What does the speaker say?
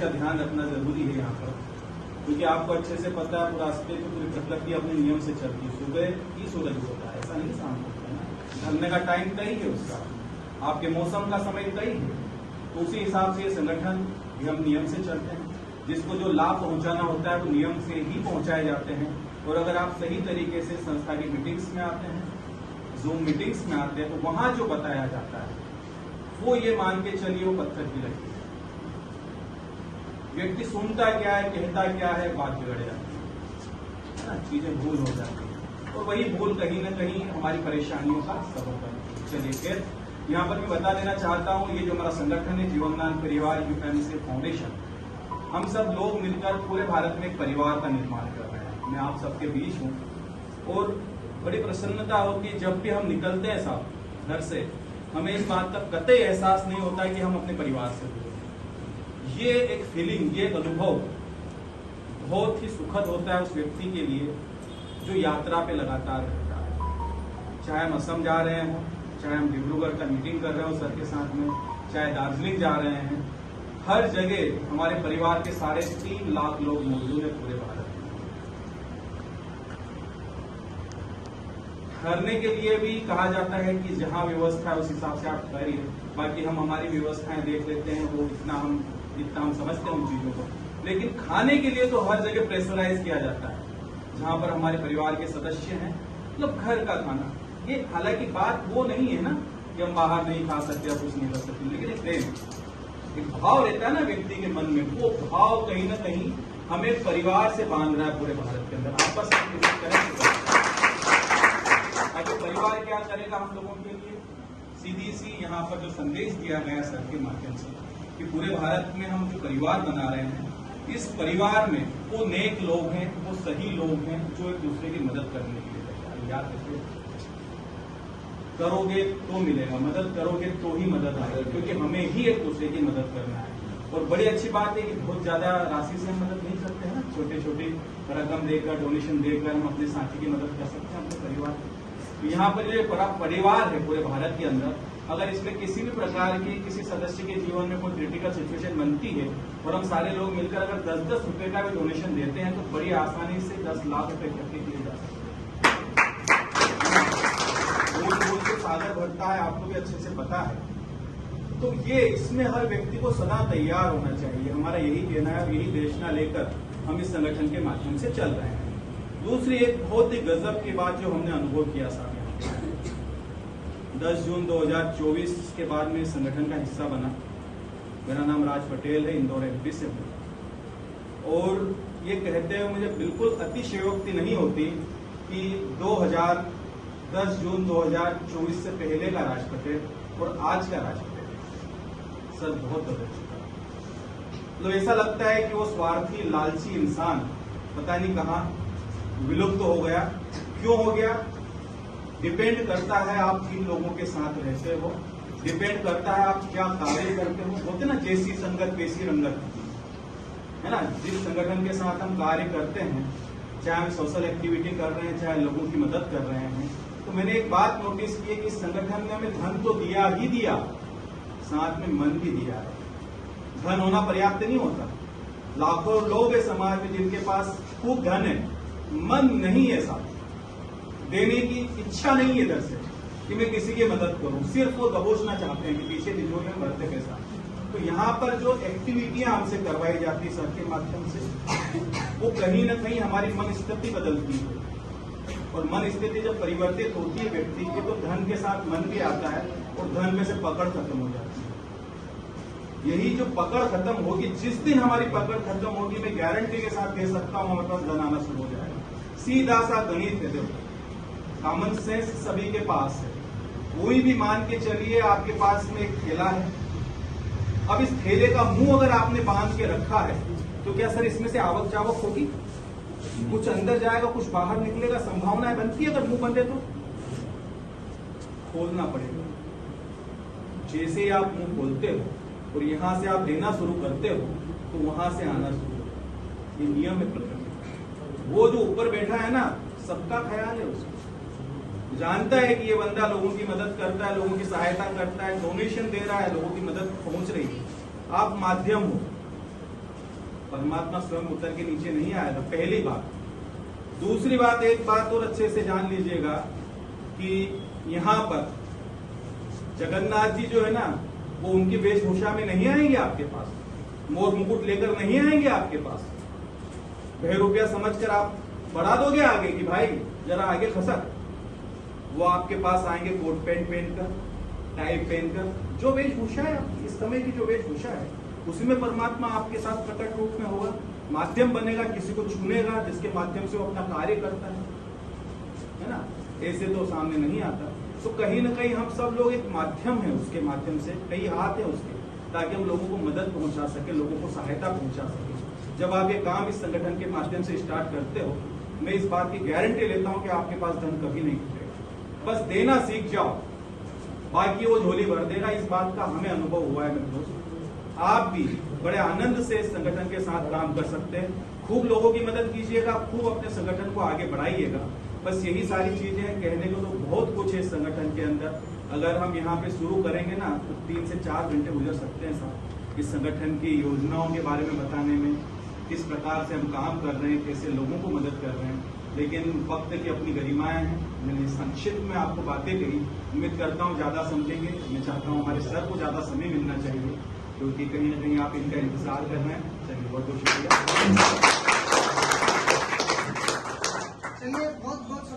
का ध्यान रखना जरूरी है यहाँ पर, क्योंकि आपको अच्छे से पता है पूरा स्टेट पूरी प्रकृति अपने नियम से चलती है। सुबह ही सूरज होता है, ऐसा नहीं शाम को होता है ना। ढलने का टाइम तय है उसका, आपके मौसम का समय तय है, तो उसी हिसाब से ये संगठन हम नियम से चलते हैं। जिसको जो लाभ पहुंचाना होता है वो नियम से ही पहुंचाए जाते हैं। और अगर आप सही तरीके से संस्था की मीटिंग्स में आते हैं, जूम मीटिंग्स में आते हैं, तो वहां जो बताया जाता है वो ये मान के चलिए वो पत्थर की लगी है। व्यक्ति सुनता क्या है, कहता क्या है, बात बिगड़ जाती है ना, चीजें भूल हो जाती है, और वही भूल कहीं ना कहीं हमारी परेशानियों का सबब बनती है। चलिए फिर यहाँ पर मैं बता देना चाहता हूँ, ये जो हमारा संगठन है जीवनदान परिवार यूएमसी फाउंडेशन, हम सब लोग मिलकर पूरे भारत में एक परिवार का निर्माण कर रहे हैं। मैं आप सबके बीच हूँ और बड़ी प्रसन्नता होती है जब भी हम निकलते हैं साहब घर से, हमें इस बात का कतई एहसास नहीं होता है कि हम अपने परिवार से दूर हैं। ये एक फीलिंग, ये एक अनुभव बहुत ही सुखद होता है उस व्यक्ति के लिए जो यात्रा पे लगातार रहता है। चाहे हम असम जा रहे हों, चाहे हम डिब्रूगढ़ का मीटिंग कर रहे हो सर के साथ में, चाहे दार्जिलिंग जा रहे हैं, हर जगह हमारे परिवार के 3.5 लाख लोग मौजूद है पूरे भारत में। ठहरने के लिए भी कहा जाता है कि जहां व्यवस्था है उस हिसाब से आप ठहरिए, बाकी हम हमारी व्यवस्थाएं देख लेते हैं, वो जितना हम समझते हैं उन चीजों को। लेकिन खाने के लिए तो हर जगह प्रेशराइज किया जाता है, जहां पर हमारे परिवार के सदस्य हैं, मतलब घर का खाना। ये हालांकि बात वो नहीं है ना कि हम बाहर नहीं खा सकते या कुछ नहीं कर सकते, लेकिन एक प्रेम, एक भाव रहता है ना व्यक्ति के मन में, वो भाव कहीं ना कहीं हमें परिवार से बांध रहा है पूरे भारत के अंदर। आपस में परिवार क्या करेगा हम लोगों के लिए, सीधी सी यहाँ पर जो संदेश दिया गया सर के माध्यम से कि पूरे भारत में हम जो परिवार बना रहे हैं, इस परिवार में वो नेक लोग हैं, वो सही लोग हैं जो एक दूसरे की मदद करने के लिए तैयार। याद रखिए, करोगे तो मिलेगा, मदद करोगे तो ही मदद आएगी, क्योंकि हमें ही एक दूसरे की मदद करना है। और बड़ी अच्छी बात है कि बहुत ज्यादा राशि से हम मदद नहीं करते हैं ना, छोटे छोटे रकम देकर, डोनेशन देकर हम अपने साथी की मदद कर सकते हैं, अपने परिवार। यहाँ पर जो परिवार है पूरे भारत के अंदर, अगर इसमें किसी भी प्रकार की किसी सदस्य के जीवन में कोई क्रिटिकल सिचुएशन बनती है और हम सारे लोग मिलकर अगर 10-10 रुपए का भी डोनेशन देते हैं तो बड़ी आसानी से 10 लाख रुपए इकट्ठे किए जा सकते हैं। बोल के सागर भरता है, आपको भी अच्छे से पता है। तो ये इसमें हर व्यक्ति को सदा तैयार होना चाहिए, हमारा यही कहना है और यही देशना लेकर हम इस संगठन के माध्यम से चल रहे हैं। दूसरी एक बहुत ही गजब की बात जो हमने अनुभव किया साहब, 10 जून 2024 के बाद में संगठन का हिस्सा बना। मेरा नाम राज पटेल है, इंदौर एमपी से हूँ। और ये कहते हुए मुझे बिल्कुल अतिशयोक्ति नहीं होती कि 10 जून 2024 से पहले का राज पटेल और आज का राज पटेल सर बहुत बदल चुका है। मतलब ऐसा लगता है कि वो स्वार्थी लालची इंसान पता नहीं कहाँ विलुप्त हो गया। क्यों हो गया? डिपेंड करता है आप किन लोगों के साथ रहते हो, डिपेंड करता है आप क्या कार्य करते हो। बोलते ना जैसी संगत वैसी रंगत, है ना। जिस संगठन के साथ हम कार्य करते हैं, चाहे हम सोशल एक्टिविटी कर रहे हैं, चाहे लोगों की मदद कर रहे हैं, तो मैंने एक बात नोटिस की है कि इस संगठन ने हमें धन तो दिया ही दिया, साथ में मन भी दिया है। धन होना पर्याप्त नहीं होता। लाखों लोग है समाज में जिनके पास खूब धन है, मन नहीं है साथ, देने की इच्छा नहीं है इधर से कि मैं किसी की मदद करूं, सिर्फ वो दबोचना चाहते हैं कि पीछे तिजोरी में भरते पैसा। तो यहाँ पर जो एक्टिविटियां हमसे करवाई जाती है सर के माध्यम से, वो कहीं ना कहीं हमारी मन स्थिति बदलती है। और मन स्थिति जब परिवर्तित होती है व्यक्ति की, तो धन के साथ मन भी आता है और धन में से पकड़ खत्म हो जाती है। यही जो पकड़ खत्म होगी, जिस दिन हमारी पकड़ खत्म होगी, मैं गारंटी के साथ कह सकता हूं हमारे पास धन आना शुरू हो जाएगा। सीधा सा गणित है, देखो कॉमन सेंस सभी के पास है। कोई भी मान के चलिए आपके पास में एक थैला है, अब इस थैले का मुंह अगर आपने बांध के रखा है तो क्या सर इसमें से आवक जावक होगी? कुछ अंदर जाएगा, कुछ बाहर निकलेगा, संभावनाएं बनती है। अगर मुंह बंद है तो खोलना पड़ेगा। जैसे ही आप मुंह खोलते हो और यहां से आप देना शुरू करते हो तो वहां से आना शुरू होगा। ये नियम है प्रकृति। वो जो ऊपर बैठा है ना, सबका ख्याल है, उसको जानता है कि ये बंदा लोगों की मदद करता है, लोगों की सहायता करता है, डोनेशन दे रहा है, लोगों की मदद पहुंच रही है। आप माध्यम हो, परमात्मा स्वयं उतर के नीचे नहीं आया था, पहली बात। दूसरी बात, एक बात और अच्छे से जान लीजिएगा कि यहाँ पर जगन्नाथ जी जो है ना, वो उनकी वेशभूषा में नहीं आएंगे आपके पास, मोर मुकुट लेकर नहीं आएंगे आपके पास। वह रुपया समझकर आप बढ़ा दोगे आगे कि भाई जरा आगे खसक। वो आपके पास आएंगे कोट पैंट पहनकर, टाई पहनकर, जो वेशभूषा है आपकी इस समय की जो वेशभूषा है, उसी में परमात्मा आपके साथ प्रकट रूप में होगा। माध्यम बनेगा, किसी को छूनेगा, जिसके माध्यम से वो अपना कार्य करता है ना। ऐसे तो सामने नहीं आता। तो कहीं ना कहीं हम सब लोग एक माध्यम है, उसके माध्यम से कई हाथ है उसके, ताकि हम लोगों को मदद पहुंचा सके, लोगों को सहायता पहुंचा सके। जब आप ये काम इस संगठन के माध्यम से स्टार्ट करते हो, मैं इस बात की गारंटी लेता हूं कि आपके पास धन कभी नहीं घटेगा। बस देना सीख जाओ, बाकी वो झोली भर देगा। इस बात का हमें अनुभव हुआ है मेरे दोस्त। आप भी बड़े आनंद से इस संगठन के साथ काम कर सकते हैं। खूब लोगों की मदद कीजिएगा, खूब अपने संगठन को आगे बढ़ाइएगा। बस यही सारी चीजें हैं। कहने को तो बहुत कुछ है इस संगठन के अंदर। अगर हम यहाँ पे शुरू करेंगे ना तो 3 से 4 घंटे गुजर सकते हैं साहब, इस संगठन की योजनाओं के बारे में बताने में, किस प्रकार से हम काम कर रहे हैं, कैसे लोगों को मदद कर रहे हैं। लेकिन वक्त की अपनी गरिमाएं हैं। मैंने संक्षिप्त में आपको बातें कही, उम्मीद करता हूँ ज्यादा समझेंगे। मैं चाहता हूँ हमारे सर को ज्यादा समय मिलना चाहिए, क्योंकि कहीं ना कहीं आप इनका इंतजार कर रहे हैं। चलिए, बहुत बहुत शुक्रिया। चलिए, बहुत बहुत